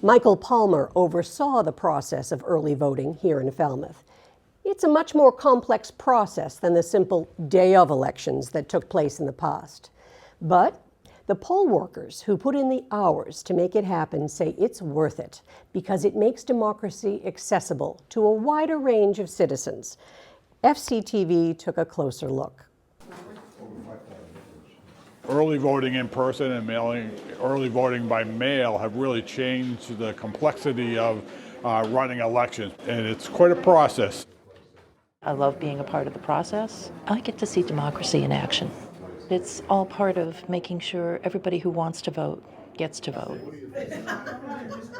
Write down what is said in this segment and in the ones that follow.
Michael Palmer oversaw the process of early voting here in Falmouth. It's a much more complex process than the simple day of elections that took place in the past. But the poll workers who put in the hours to make it happen say it's worth it because it makes democracy accessible to a wider range of citizens. FCTV took a closer look. Early voting in person and early voting by mail have really changed the complexity of running elections, and it's quite a process. I love being a part of the process. I get to see democracy in action. It's all part of making sure everybody who wants to vote gets to vote.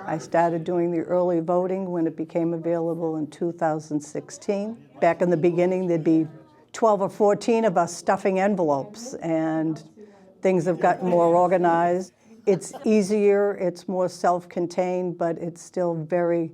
I started doing the early voting when it became available in 2016. Back in the beginning, there'd be 12 or 14 of us stuffing envelopes, and things have gotten more organized. It's easier, it's more self-contained, but it's still very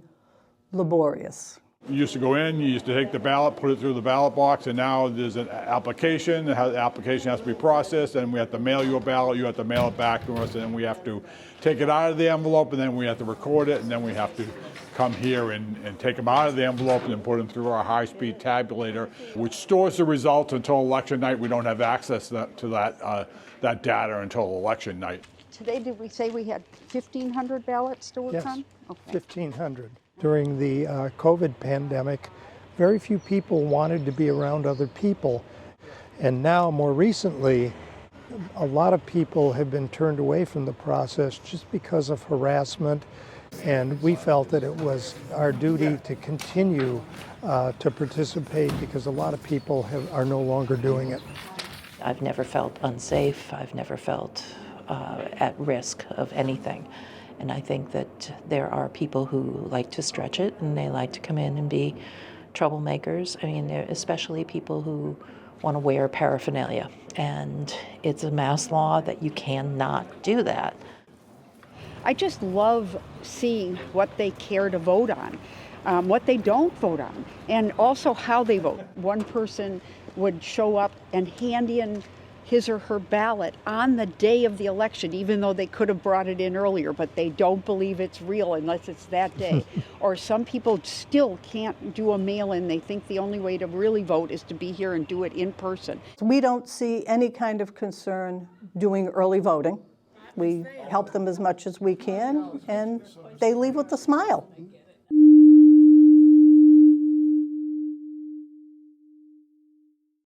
laborious. You used to go in, you used to take the ballot, put it through the ballot box, and now there's an application. The application has to be processed, and we have to mail you a ballot, you have to mail it back to us, and then we have to take it out of the envelope, and then we have to record it, and then we have to come here and take them out of the envelope and then put them through our high-speed tabulator, which stores the results until election night. We don't have access to that data until election night. Today, did we say we had 1,500 ballots to work on? Yes, okay. 1,500. During the COVID pandemic, very few people wanted to be around other people. And now, more recently, a lot of people have been turned away from the process just because of harassment. And we felt that it was our duty to continue to participate because a lot of people are no longer doing it. I've never felt unsafe. I've never felt at risk of anything. And I think that there are people who like to stretch it and they like to come in and be troublemakers. I mean, especially people who want to wear paraphernalia. And it's a mass law that you cannot do that. I just love seeing what they care to vote on, what they don't vote on, and also how they vote. One person would show up and hand in his or her ballot on the day of the election, even though they could have brought it in earlier, but they don't believe it's real unless it's that day. Or some people still can't do a mail-in. They think the only way to really vote is to be here and do it in person. We don't see any kind of concern doing early voting. We help them as much as we can, and they leave with a smile.